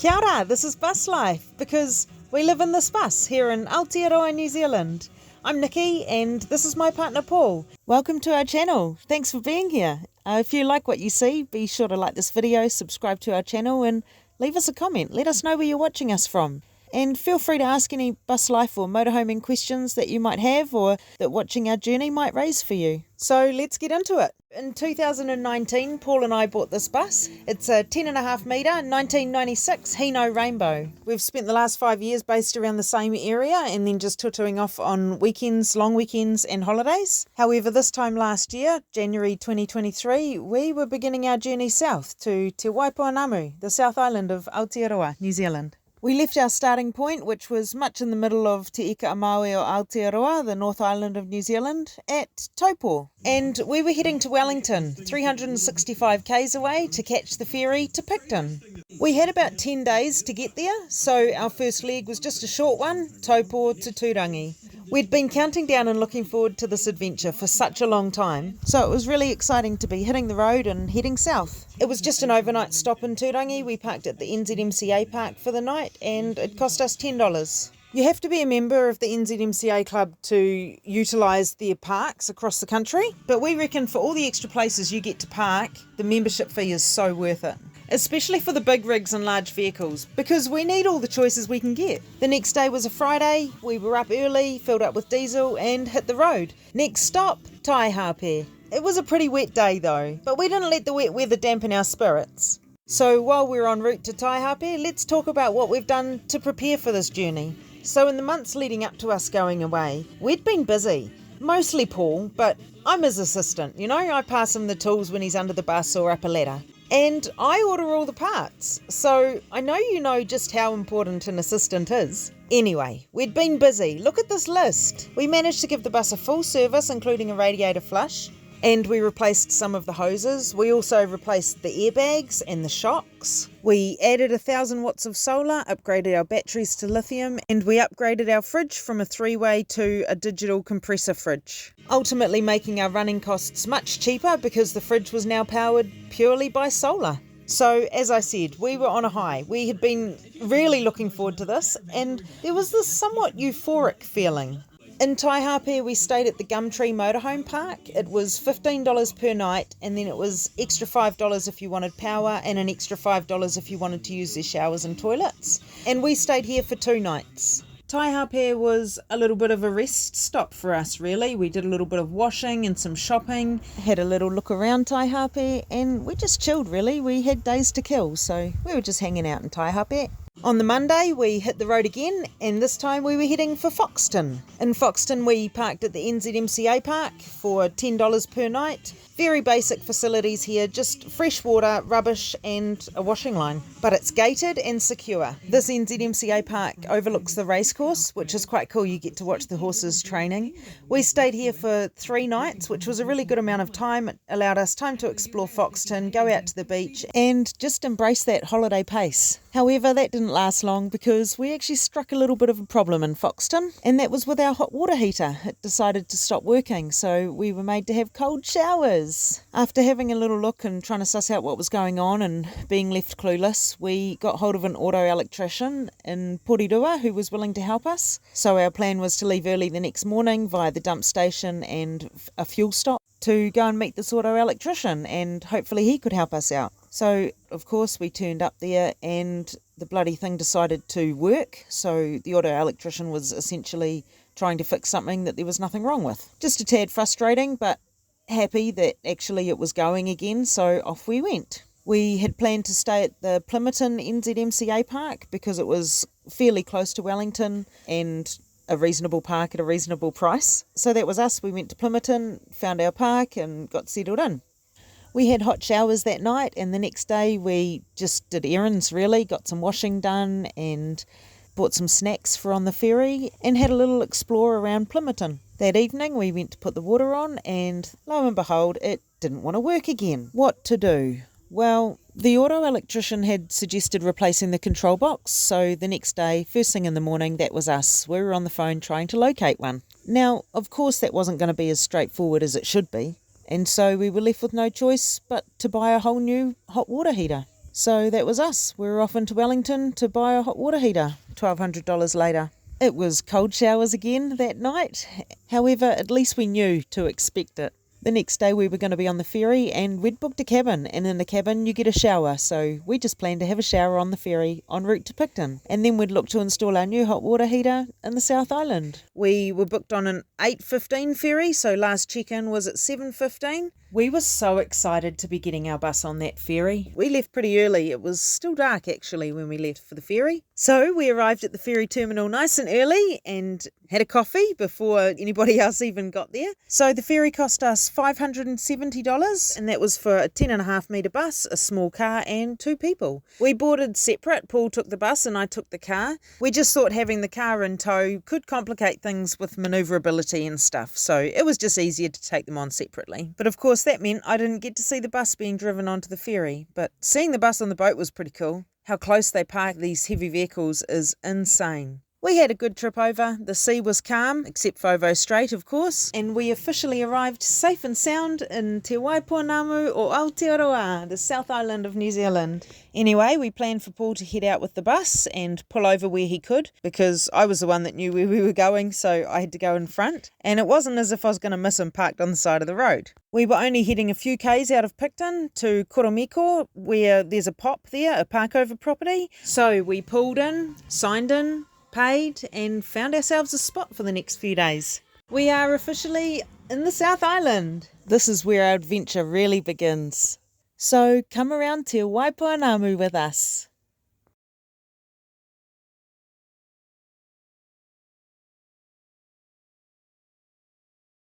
Kia ora, this is Bus Life, because we live in this bus here in Aotearoa, New Zealand. I'm Nikki and this is my partner Paul. Welcome to our channel. Thanks for being here. If you like what you see, be sure to like this video, subscribe to our channel and leave us a comment. Let us know where you're watching us from. And feel free to ask any bus life or motorhoming questions that you might have or that watching our journey might raise for you. So let's get into it. In 2019, Paul and I bought this bus. It's a 10.5 metre 1996 Hino Rainbow. We've spent the last 5 years based around the same area and then just tutuing off on weekends, long weekends and holidays. However, this time last year, January 2023, we were beginning our journey south to Te Waipoanamu, the South Island of Aotearoa, New Zealand. We left our starting point, which was much in the middle of Te Ika Amaui o Aotearoa, the North Island of New Zealand, at Taupo. And we were heading to Wellington, 365 k's away, to catch the ferry to Picton. We had about 10 days to get there, so our first leg was just a short one, Taupo to Turangi. We'd been counting down and looking forward to this adventure for such a long time, so it was really exciting to be hitting the road and heading south. It was just an overnight stop in Turangi. We parked at the NZMCA park for the night and it cost us $10. You have to be a member of the NZMCA club to utilise their parks across the country, but we reckon for all the extra places you get to park, the membership fee is so worth it. Especially for the big rigs and large vehicles, because we need all the choices we can get. The next day was a Friday, we were up early, filled up with diesel and hit the road. Next stop, Taihape. It was a pretty wet day though, but we didn't let the wet weather dampen our spirits. So while we're en route to Taihape, let's talk about what we've done to prepare for this journey. So in the months leading up to us going away, we'd been busy. Mostly Paul, but I'm his assistant, I pass him the tools when he's under the bus or up a ladder. And I order all the parts, so I know you know just how important an assistant is. Anyway, we'd been busy. Look at this list. We managed to give the bus a full service, including a radiator flush, and we replaced some of the hoses. We also replaced the airbags and the shocks. We added 1,000 watts of solar, upgraded our batteries to lithium, and we upgraded our fridge from a 3-way to a digital compressor fridge, ultimately making our running costs much cheaper because the fridge was now powered purely by solar. So, as I said, we were on a high. We had been really looking forward to this, and there was this somewhat euphoric feeling. In Taihape, we stayed at the Gumtree Motorhome Park. It was $15 per night, and then it was extra $5 if you wanted power, and an extra $5 if you wanted to use their showers and toilets. And we stayed here for 2 nights. Taihape was a little bit of a rest stop for us, really. We did a little bit of washing and some shopping, had a little look around Taihape, and we just chilled, really. We had days to kill, so we were just hanging out in Taihape. On the Monday, we hit the road again, and this time we were heading for Foxton. In Foxton, we parked at the NZMCA park for $10 per night. Very basic facilities here, just fresh water, rubbish and a washing line. But it's gated and secure. This NZMCA park overlooks the racecourse, which is quite cool. You get to watch the horses training. We stayed here for 3 nights, which was a really good amount of time. It allowed us time to explore Foxton, go out to the beach and just embrace that holiday pace. However, that didn't last long because we actually struck a little bit of a problem in Foxton, and that was with our hot water heater. It decided to stop working, so we were made to have cold showers. After having a little look and trying to suss out what was going on and being left clueless, we got hold of an auto electrician in Porirua who was willing to help us. So our plan was to leave early the next morning via the dump station and a fuel stop to go and meet this auto electrician, and hopefully he could help us out. So, of course, we turned up there and the bloody thing decided to work. So the auto electrician was essentially trying to fix something that there was nothing wrong with. Just a tad frustrating, but happy that actually it was going again, so off we went. We had planned to stay at the Plympton NZMCA park because it was fairly close to Wellington and a reasonable park at a reasonable price. So that was us. We went to Plympton, found our park and got settled in. We had hot showers that night, and the next day we just did errands, really, got some washing done and bought some snacks for on the ferry and had a little explore around Plympton. That evening we went to put the water on and lo and behold, it didn't want to work again. What to do? Well, the auto electrician had suggested replacing the control box, so the next day, first thing in the morning, that was us. We were on the phone trying to locate one. Now, of course, that wasn't going to be as straightforward as it should be. And so we were left with no choice but to buy a whole new hot water heater. So that was us. We were off into Wellington to buy a hot water heater, $1,200 later. It was cold showers again that night. However, at least we knew to expect it. The next day we were going to be on the ferry and we'd booked a cabin, and in the cabin you get a shower, so we just planned to have a shower on the ferry en route to Picton, and then we'd look to install our new hot water heater in the South Island. We were booked on an 8:15 ferry, so last check-in was at 7:15. We were so excited to be getting our bus on that ferry. We left pretty early. It was still dark actually when we left for the ferry. So we arrived at the ferry terminal nice and early and had a coffee before anybody else even got there. So the ferry cost us $570, and that was for a 10.5 metre bus, a small car and 2 people. We boarded separate. Paul took the bus and I took the car. We just thought having the car in tow could complicate things with manoeuvrability and stuff, so it was just easier to take them on separately. But of course that meant I didn't get to see the bus being driven onto the ferry, but seeing the bus on the boat was pretty cool. How close they park these heavy vehicles is insane. We had a good trip over. The sea was calm, except Fovo Strait, of course, and we officially arrived safe and sound in Te Waipounamu or Aotearoa, the South Island of New Zealand. Anyway, we planned for Paul to head out with the bus and pull over where he could, because I was the one that knew where we were going, so I had to go in front, and it wasn't as if I was going to miss him parked on the side of the road. We were only heading a few k's out of Picton to Koromiko, where there's a POP there, a parkover property. So we pulled in, signed in, paid, and found ourselves a spot for the next few days. We are officially in the South Island. This is where our adventure really begins. So come around Te Waipounamu with us.